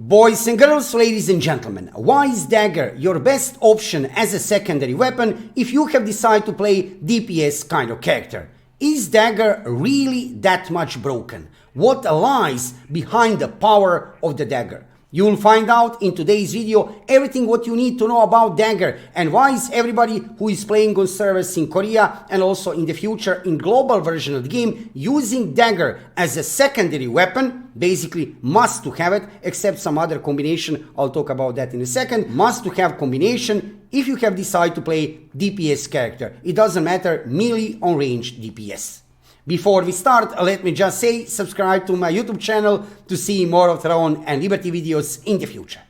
Boys and girls, ladies and gentlemen, why is Dagger your best option as a secondary weapon if you have decided to play DPS kind of character? Is Dagger really that much broken? What lies behind the power of the Dagger? You will find out in today's video everything what you need to know about Dagger and why is everybody who is playing on servers in Korea and also in the future in global version of the game using Dagger as a secondary weapon, basically must to have it, except some other combination, I'll talk about that in a second, must to have combination if you have decided to play DPS character. It doesn't matter, melee on range DPS. Before we start, let me just say, subscribe to my YouTube channel to see more of Throne and Liberty videos in the future.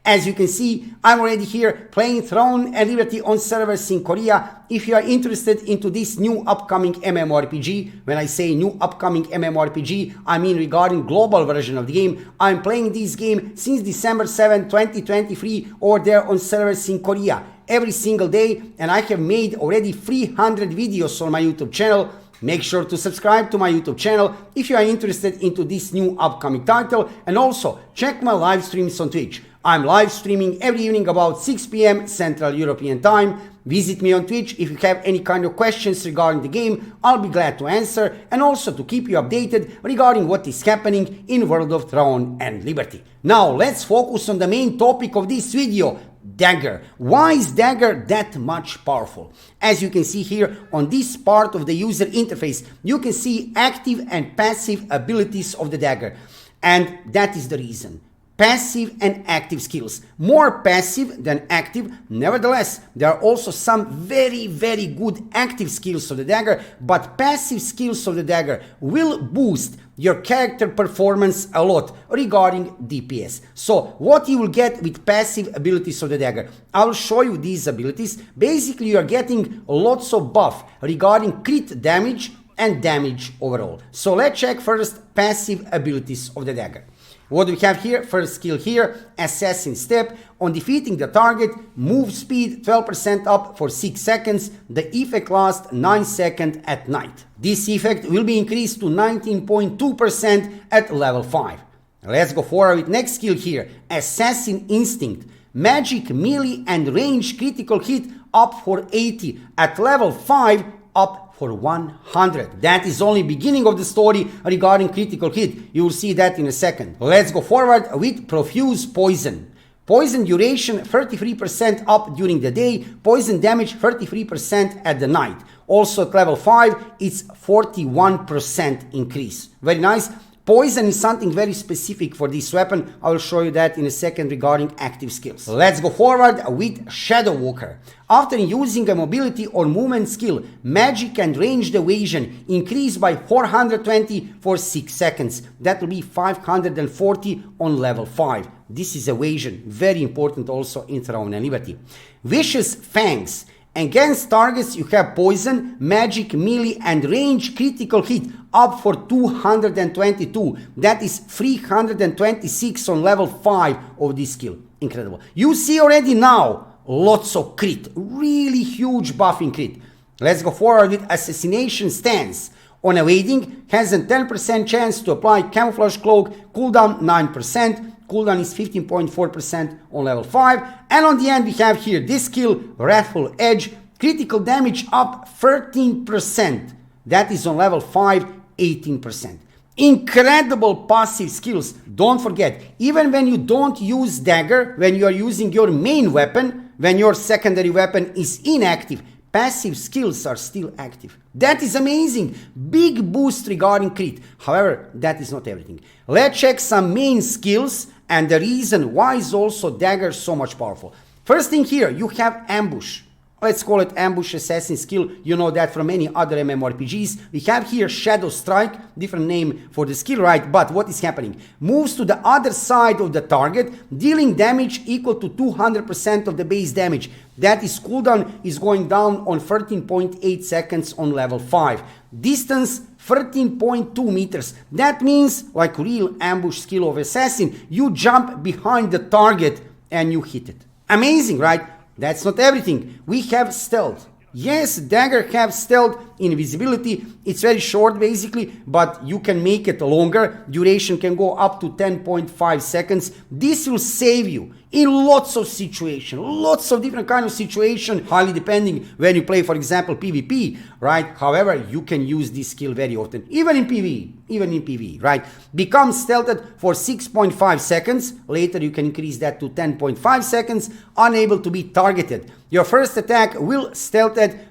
As you can see, I'm already here playing Throne and Liberty on servers in Korea. If you are interested into this new upcoming mmorpg, when I say new upcoming mmorpg, I mean regarding global version of the game. I'm playing this game since December 7, 2023 over there on servers in Korea every single day, and I have made already 300 videos on my YouTube channel. Make sure to subscribe to my YouTube channel if you are interested into this new upcoming title, and also check my live streams on Twitch. I'm live streaming every evening about 6 p.m. Central European Time. Visit me on Twitch if you have any kind of questions regarding the game. I'll be glad to answer and also to keep you updated regarding what is happening in World of Throne and Liberty. Now let's focus on the main topic of this video. Dagger. Why is Dagger that much powerful? As you can see here on this part of the user interface, you can see active and passive abilities of the Dagger. And that is the reason. Passive and active skills. More passive than active. Nevertheless, there are also some very good active skills of the Dagger, but passive skills of the Dagger will boost your character performance a lot regarding DPS. So what you will get with passive abilities of the Dagger, I'll show you these abilities. Basically, you are getting lots of buff regarding crit damage and damage overall. So let's check first passive abilities of the Dagger. What do we have here? First skill here, Assassin Step. On defeating the target, move speed 12% up for 6 seconds. The effect lasts 9 seconds at night. This effect will be increased to 19.2% at level 5. Let's go forward with next skill here, Assassin Instinct. Magic melee and range critical hit up for 80 at level 5 up for 100. That is only beginning of the story regarding critical hit. You will see that in a second. Let's go forward with Profuse Poison. Poison duration 33% up during the day. Poison damage 33% at the night. Also at level 5 it's 41% increase. Very nice. Poison is something very specific for this weapon. I will show you that in a second regarding active skills. Let's go forward with Shadow Walker. After using a mobility or movement skill, magic and ranged evasion increase by 420 for 6 seconds. That will be 540 on level 5. This is evasion, very important also in Throne and Liberty. Vicious Fangs. Against targets you have poison, magic, melee and range critical hit up for 222. That is 326 on level 5 of this skill. Incredible. You see already now lots of crit, really huge buff in crit. Let's go forward with Assassination Stance. On evading, has a 10% chance to apply Camouflage Cloak, cooldown 9%. Cooldown is 15.4% on level 5. And on the end we have here this skill, Wrathful Edge. Critical damage up 13%. That is on level 5, 18%. Incredible passive skills. Don't forget, even when you don't use Dagger, when you are using your main weapon, when your secondary weapon is inactive, passive skills are still active. That is amazing. Big boost regarding crit. However, that is not everything. Let's check some main skills and the reason why is also Dagger so much powerful. First thing here, you have Ambush. Let's call it Ambush Assassin skill. You know that from many other mmorpgs. We have here Shadow Strike, different name for the skill, right? But what is happening? Moves to the other side of the target, dealing damage equal to 200% of the base damage. That is cooldown is going down on 13.8 seconds on level 5. Distance 13.2 meters. That means, like real ambush skill of assassin, you jump behind the target and you hit it. Amazing, right? That's not everything. We have stealth. Yes, Dagger have stealth, invisibility. It's very short basically, but you can make it longer. Duration can go up to 10.5 seconds. This will save you in lots of situations, lots of different kind of situations, highly depending when you play, for example, PvP, right? However, you can use this skill very often, even in PvE, right? Become stealthed for 6.5 seconds. Later, you can increase that to 10.5 seconds. Unable to be targeted. Your first attack will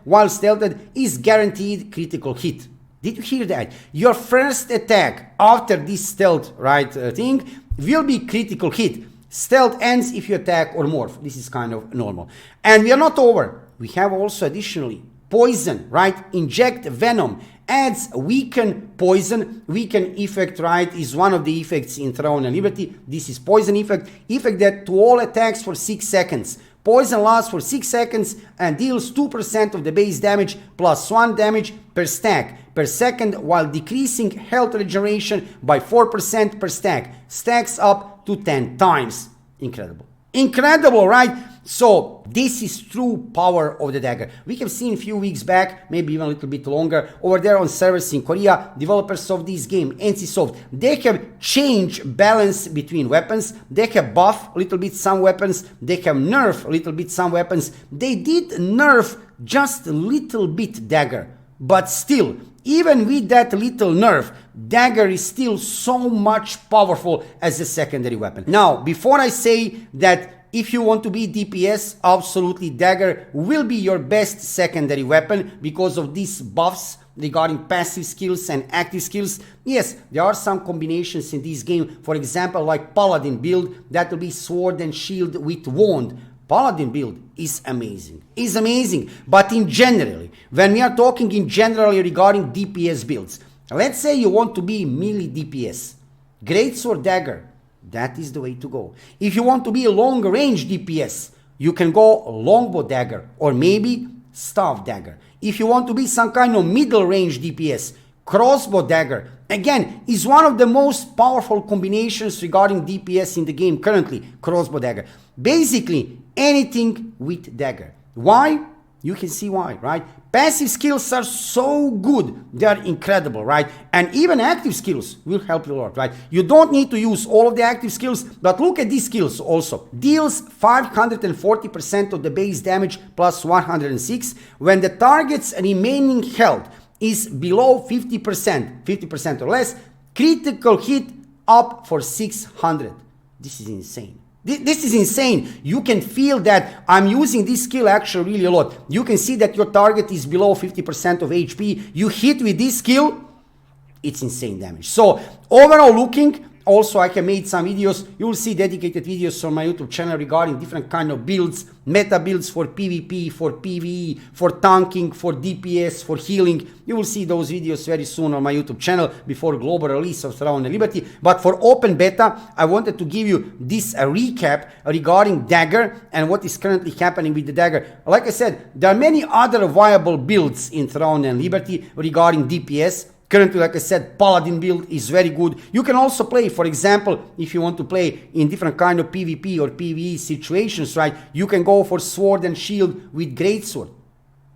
while stealthed is guaranteed critical hit. Did you hear that? Your first attack after this stealth, right, thing will be critical hit. Stealth ends if you attack or morph. This is kind of normal. And we are not over. We have also additionally poison, right? Inject venom. Adds weaken poison. Weaken effect, right, is one of the effects in Throne and Liberty. This is poison effect. Effect that to all attacks for 6 seconds. Poison lasts for 6 seconds and deals 2% of the base damage plus 1 damage per stack per second while decreasing health regeneration by 4% per stack. Stacks up to 10 times. Incredible. Incredible, right? So this is true power of the Dagger. We have seen a few weeks back, maybe even a little bit longer, over there on servers in Korea, developers of this game, NCSoft, they have changed balance between weapons. They have buff a little bit some weapons. They have nerf a little bit some weapons. They did nerf just a little bit Dagger. But still, even with that little nerf, Dagger is still so much powerful as a secondary weapon. Now, before I say that if you want to be DPS, absolutely Dagger will be your best secondary weapon because of these buffs regarding passive skills and active skills. Yes, there are some combinations in this game. For example, like Paladin build, that will be sword and shield with wand. Paladin build is amazing, but in generally, when we are talking in generally regarding DPS builds, let's say you want to be melee DPS, Greatsword Dagger, that is the way to go. If you want to be a long range DPS, you can go Longbow Dagger or maybe Staff Dagger. If you want to be some kind of middle range DPS, Crossbow Dagger, again, is one of the most powerful combinations regarding DPS in the game currently, Crossbow Dagger. Basically, anything with Dagger. Why? You can see why, right? Passive skills are so good. They are incredible, right? And even active skills will help you a lot, right? You don't need to use all of the active skills, but look at these skills also. Deals 540% of the base damage plus 106 when the target's remaining health is below 50% or less. Critical hit up for 600. This is insane. This is insane. You can feel that I'm using this skill actually really a lot. You can see that your target is below 50% of HP. You hit with this skill, it's insane damage. So overall looking, also I have made some videos. You will see dedicated videos on my YouTube channel regarding different kind of builds, meta builds for PvP, for PvE, for tanking, for DPS, for healing. You will see those videos very soon on my YouTube channel before global release of Throne and Liberty. But for open beta, I wanted to give you this recap regarding Dagger and what is currently happening with the Dagger. Like I said, there are many other viable builds in Throne and Liberty regarding DPS. Currently, like I said, Paladin build is very good. You can also play, for example, if you want to play in different kind of PvP or PvE situations, right? You can go for sword and shield with greatsword.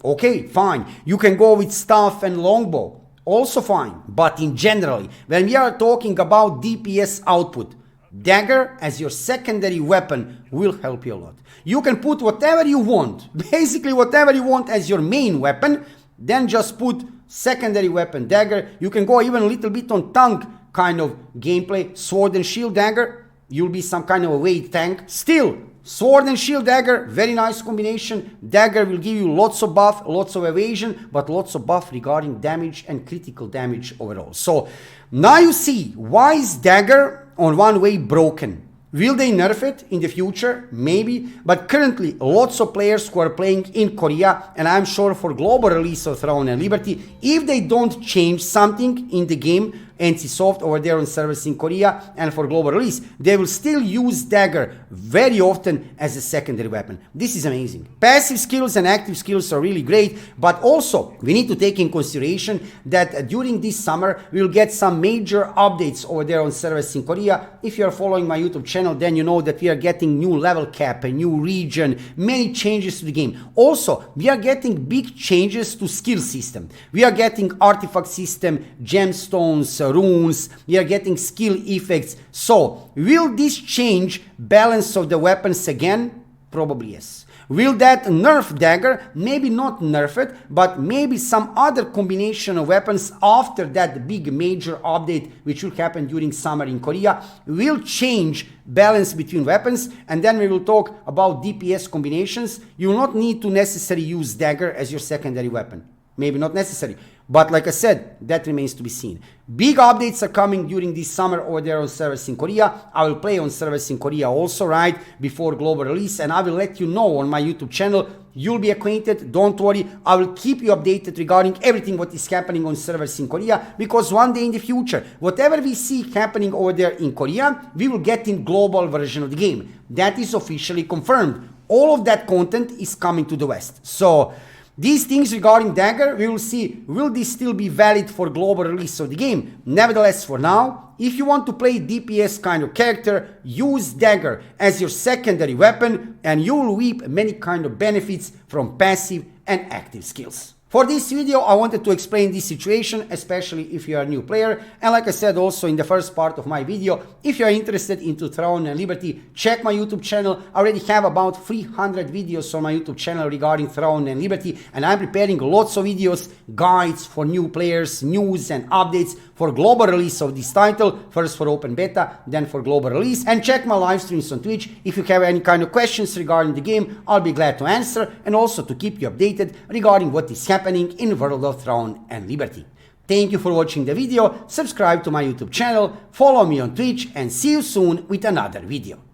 Okay, fine. You can go with staff and longbow. Also fine. But in general, when we are talking about DPS output, Dagger as your secondary weapon will help you a lot. You can put whatever you want, basically whatever you want as your main weapon, then just put secondary weapon Dagger. You can go even a little bit on tank kind of gameplay. Sword and shield Dagger, you'll be some kind of a weight tank. Still, sword and shield Dagger, very nice combination. Dagger will give you lots of buff, lots of evasion, but lots of buff regarding damage and critical damage overall. So now you see why is Dagger on one way broken. Will they nerf it in the future? Maybe. But currently, lots of players who are playing in Korea, and I'm sure for global release of Throne and Liberty, if they don't change something in the game NCSoft over there on servers in Korea, and for global release, they will still use Dagger very often as a secondary weapon. This is amazing. Passive skills and active skills are really great, but also we need to take in consideration that during this summer we will get some major updates over there on servers in Korea. If you are following my YouTube channel, then you know that we are getting new level cap, a new region, many changes to the game. Also, we are getting big changes to skill system. We are getting artifact system, gemstones, runes, we are getting skill effects. So, will this change balance of the weapons again? Probably yes. Will that nerf Dagger? Maybe not nerf it, but maybe some other combination of weapons after that big major update which will happen during summer in Korea will change balance between weapons, and then we will talk about DPS combinations. You will not need to necessarily use Dagger as your secondary weapon. Maybe not necessary. But like I said, that remains to be seen. Big updates are coming during this summer over there on servers in Korea. I will play on servers in Korea also, right, before global release, and I will let you know on my YouTube channel. You'll be acquainted, don't worry. I will keep you updated regarding everything what is happening on servers in Korea, because one day in the future, whatever we see happening over there in Korea, we will get in global version of the game. That is officially confirmed. All of that content is coming to the West. So these things regarding Dagger, we will see, will this still be valid for global release of the game? Nevertheless, for now, if you want to play DPS kind of character, use Dagger as your secondary weapon and you will reap many kind of benefits from passive and active skills. For this video, I wanted to explain this situation, especially if you are a new player. And like I said also in the first part of my video, if you are interested into Throne and Liberty, check my YouTube channel. I already have about 300 videos on my YouTube channel regarding Throne and Liberty. And I'm preparing lots of videos, guides for new players, news and updates for global release of this title. First for open beta, then for global release. And check my live streams on Twitch. If you have any kind of questions regarding the game, I'll be glad to answer. And also to keep you updated regarding what is happening in World of Throne and Liberty. Thank you for watching the video, subscribe to my YouTube channel, follow me on Twitch, and see you soon with another video.